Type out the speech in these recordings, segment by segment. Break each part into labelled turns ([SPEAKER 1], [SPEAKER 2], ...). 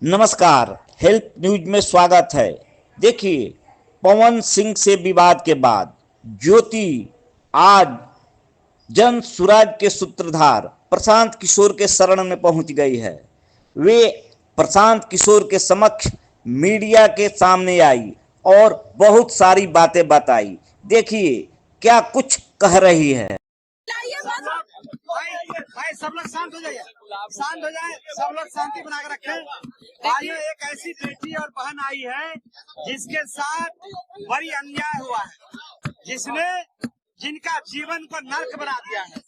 [SPEAKER 1] नमस्कार, help news में स्वागत है। देखिए, पवन सिंह से विवाद के बाद ज्योति आज जन सुराज के सूत्रधार प्रशांत किशोर के शरण में पहुंच गई है। वे प्रशांत किशोर के समक्ष मीडिया के सामने आई और बहुत सारी बातें बताई। देखिए क्या कुछ कह रही है।
[SPEAKER 2] भाई सब लोग शांत हो जाइए, शांत हो जाए, सब लोग शांति बना के रखें। आज एक ऐसी बेटी और बहन आई है जिसके साथ बड़ी अन्याय हुआ है, जिनका जीवन को नर्क बना दिया है।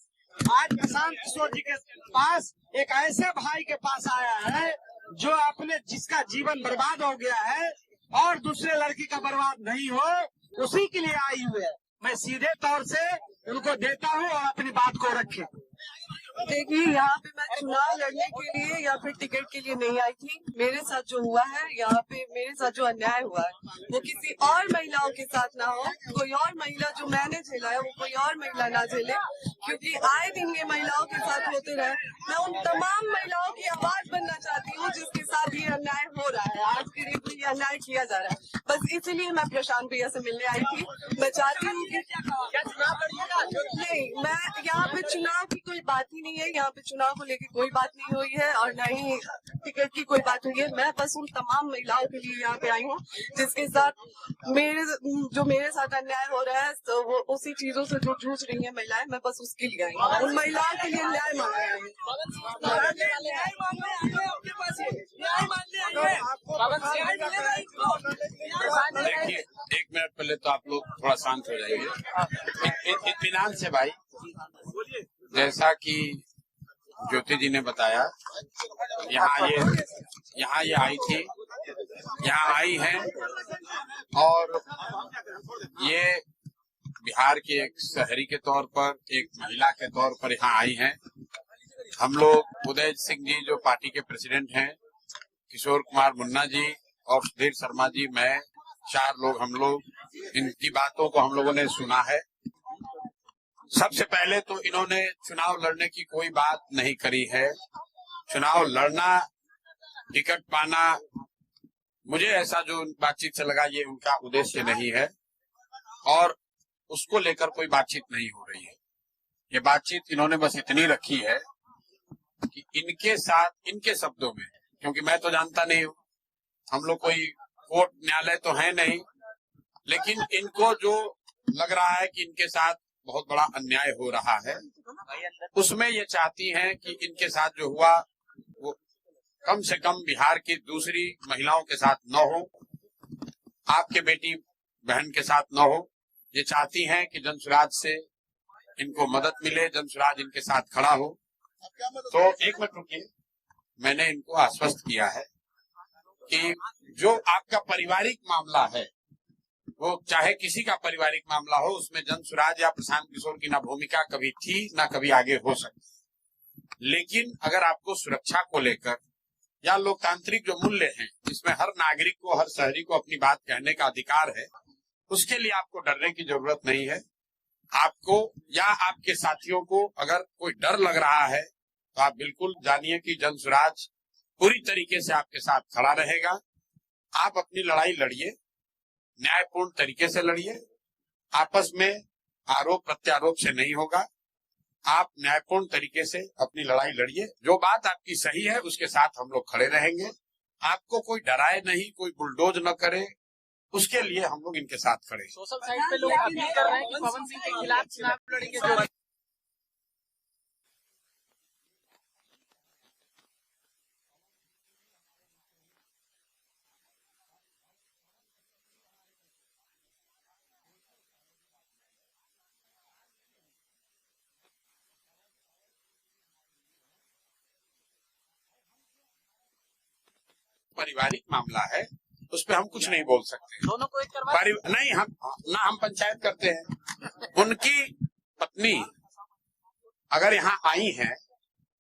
[SPEAKER 2] आज प्रशांत किशोर जी के पास एक ऐसे भाई के पास आया है जो जिसका जीवन बर्बाद हो गया है और दूसरे लड़की का बर्बाद नहीं हो, उसी के लिए आई हुई है। मैं सीधे तौर से उनको देता हूँ और अपनी बात को रखें।
[SPEAKER 3] देखिए, यहाँ पे मैं चुनाव लड़ने के लिए या फिर टिकट के लिए नहीं आई थी। मेरे साथ जो हुआ है, यहाँ पे मेरे साथ जो अन्याय हुआ है वो किसी और महिलाओं के साथ ना हो। कोई और महिला जो मैंने झेला है वो कोई और महिला ना झेले, क्योंकि आए दिन ये महिलाओं के साथ होते रहे। मैं उन तमाम महिलाओं की आवाज बनना चाहती हूँ जिसके साथ ये अन्याय हो रहा है, आज के दिन ये अन्याय किया जा रहा है। बस इसीलिए मैं प्रशांत भैया से मिलने आई थी। मैं चाहती हूँ कि नहीं, मैं यहाँ पे चुनाव की कोई बात ही नहीं है। यहाँ पे चुनाव को लेकर कोई बात नहीं हुई है और न ही टिकट की कोई बात हुई है। मैं बस उन तमाम महिलाओं के लिए यहाँ पे आई हूँ जिसके साथ मेरे साथ अन्याय हो रहा है। तो वो उसी चीजों से जो जूझ रही है महिलाएं, मैं बस उसके लिए आई हूँ। उन महिलाओं के लिए न्याय मांग रहे हैं।
[SPEAKER 4] देखिए, एक मिनट पहले तो आप लोग थोड़ा शांत हो जाइए, इत्मीनान से भाई। जैसा कि ज्योति जी ने बताया, यहाँ ये आई थी, यहाँ आई हैं और ये बिहार के एक शहरी के तौर पर, एक महिला के तौर पर यहाँ आई हैं। हम लोग उदय सिंह जी जो पार्टी के प्रेसिडेंट हैं, किशोर कुमार मुन्ना जी और सुधीर शर्मा जी, मैं 4 लोग, हम लोग इनकी बातों को हम लोगों ने सुना है। सबसे पहले तो इन्होंने चुनाव लड़ने की कोई बात नहीं करी है। चुनाव लड़ना, टिकट पाना, मुझे ऐसा जो बातचीत से लगा ये उनका उद्देश्य नहीं है और उसको लेकर कोई बातचीत नहीं हो रही है। ये बातचीत इन्होंने बस इतनी रखी है कि इनके साथ, इनके शब्दों में, क्योंकि मैं तो जानता नहीं हूँ, हम लोग कोई कोर्ट न्यायालय तो है नहीं, लेकिन इनको जो लग रहा है कि इनके साथ बहुत बड़ा अन्याय हो रहा है, उसमें ये चाहती हैं कि इनके साथ जो हुआ वो कम से कम बिहार की दूसरी महिलाओं के साथ न हो, आपके बेटी बहन के साथ न हो। ये चाहती हैं कि जनसुराज से इनको मदद मिले, जनसुराज इनके साथ खड़ा हो। तो एक मिनट रुकिए, मैंने इनको आश्वस्त किया है कि जो आपका पारिवारिक मामला है, वो चाहे किसी का पारिवारिक मामला हो, उसमें जनसुराज या प्रशांत किशोर की ना भूमिका कभी थी ना कभी आगे हो सकती। लेकिन अगर आपको सुरक्षा को लेकर या लोकतांत्रिक जो मूल्य हैं, जिसमें हर नागरिक को, हर शहरी को अपनी बात कहने का अधिकार है, उसके लिए आपको डरने की जरूरत नहीं है। आपको या आपके साथियों को अगर कोई डर लग रहा है तो आप बिल्कुल जानिए कि जनसुराज पूरी तरीके से आपके साथ खड़ा रहेगा। आप अपनी लड़ाई लड़िए, न्यायपूर्ण तरीके से लड़िए, आपस में आरोप प्रत्यारोप से नहीं होगा। आप न्यायपूर्ण तरीके से अपनी लड़ाई लड़िए, जो बात आपकी सही है उसके साथ हम लोग खड़े रहेंगे। आपको कोई डराए नहीं, कोई बुलडोज न करे, उसके लिए हम लोग इनके साथ खड़े।
[SPEAKER 5] सोशल साइट पे लोग अपील कर रहे हैं कि पवन सिंह के खिलाफ चुनाव लड़ेंगे।
[SPEAKER 4] पारिवारिक मामला है, उस पर हम कुछ नहीं बोल सकते।
[SPEAKER 5] दोनों को एक करवा
[SPEAKER 4] नहीं, हम पंचायत करते हैं। उनकी पत्नी अगर यहाँ आई है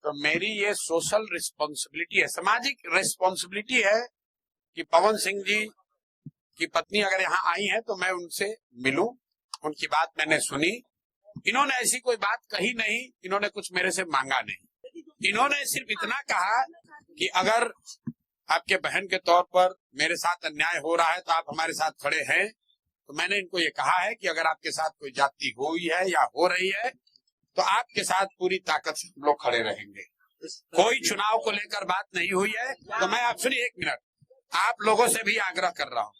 [SPEAKER 4] तो मेरी ये सोशल रिस्पॉन्सिबिलिटी है, सामाजिक रिस्पॉन्सिबिलिटी है कि पवन सिंह जी की पत्नी अगर यहाँ आई है तो मैं उनसे मिलूं, उनकी बात मैंने सुनी। इन्होंने ऐसी कोई बात कही नहीं, इन्होंने कुछ मेरे से मांगा नहीं। इन्होंने सिर्फ इतना कहा कि अगर आपके बहन के तौर पर मेरे साथ अन्याय हो रहा है तो आप हमारे साथ खड़े हैं। तो मैंने इनको ये कहा है कि अगर आपके साथ कोई जाति हुई है या हो रही है तो आपके साथ पूरी ताकत से हम लोग खड़े रहेंगे। कोई चुनाव को लेकर बात नहीं हुई है तो मैं आप सुनिए एक मिनट, आप लोगों से भी आग्रह कर रहा हूँ,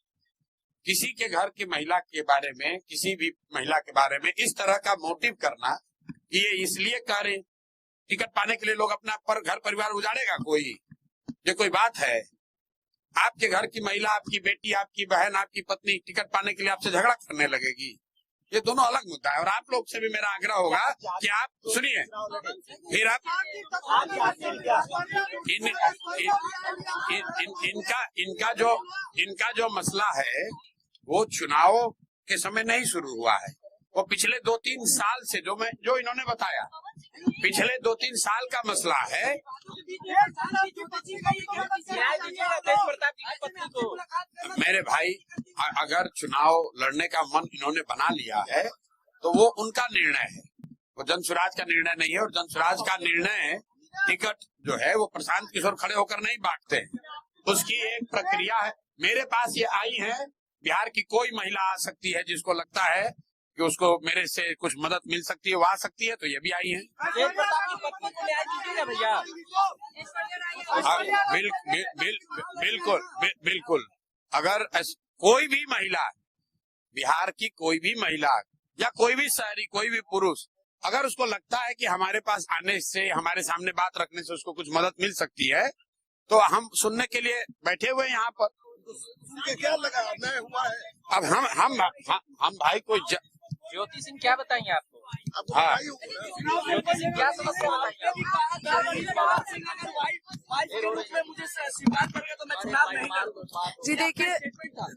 [SPEAKER 4] किसी के घर की महिला के बारे में, किसी भी महिला के बारे में इस तरह का मोटिव करना कि ये इसलिए कर रहे टिकट पाने के लिए लोग अपना घर परिवार उजाड़ेगा, कोई ये कोई बात है? आपके घर की महिला, आपकी बेटी, आपकी बहन, आपकी पत्नी टिकट पाने के लिए आपसे झगड़ा करने लगेगी, ये दोनों अलग मुद्दा है। और आप लोग से भी मेरा आग्रह होगा कि आप सुनिए, फिर आप इनका जो मसला है वो चुनाव के समय नहीं शुरू हुआ है, वो पिछले 2-3 साल से जो इन्होंने बताया, पिछले 2-3 साल का मसला है। मेरे भाई, अगर चुनाव लड़ने का मन इन्होंने बना लिया है तो वो उनका निर्णय है, वो जन स्वराज का निर्णय नहीं है। और जन स्वराज का निर्णय टिकट जो है वो प्रशांत किशोर खड़े होकर नहीं बांटते हैं, उसकी एक प्रक्रिया है। मेरे पास ये आई है, बिहार की कोई महिला आ सकती है जिसको लगता है कि उसको मेरे से कुछ मदद मिल सकती है, वो आ सकती है, तो ये भी आई है। बिल्कुल। अगर कोई भी महिला, बिहार की कोई भी महिला या कोई भी शहरी, कोई भी पुरुष, अगर उसको लगता है कि हमारे पास आने से, हमारे सामने बात रखने से उसको कुछ मदद मिल सकती है, तो हम सुनने के लिए बैठे हुए यहाँ पर।
[SPEAKER 6] क्या लगा अन्याय हुआ है?
[SPEAKER 4] अब हम भाई को
[SPEAKER 5] ज्योति सिंह क्या बताएंगे आपको?
[SPEAKER 4] हाँ,
[SPEAKER 5] ज्योति सिंह क्या समस्या बताएंगे?
[SPEAKER 3] जी देखिए,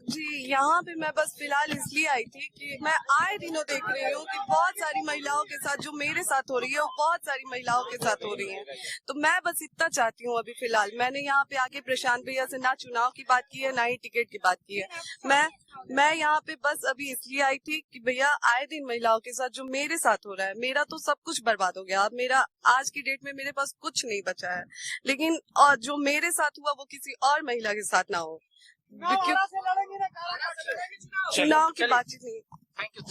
[SPEAKER 3] जी यहाँ पे मैं बस फिलहाल इसलिए आई थी कि मैं आए दिनों देख रही हूँ कि बहुत सारी महिलाओं के साथ जो मेरे साथ हो रही है वो बहुत सारी महिलाओं के साथ हो रही है। तो मैं बस इतना चाहती हूँ अभी फिलहाल, मैंने यहाँ पे आके प्रशांत भैया से ना चुनाव की बात की है ना ही टिकट की बात की है। मैं यहाँ पे बस अभी इसलिए आई थी कि भैया आए दिन महिलाओं के साथ जो मेरे साथ हो रहा है, मेरा तो सब कुछ बर्बाद हो गया। अब मेरा आज की डेट में मेरे पास कुछ नहीं बचा है, लेकिन और जो मेरे साथ हुआ वो किसी और महिला के साथ ना हो। चुनाव की बातचीत नहीं।
[SPEAKER 5] Thank you.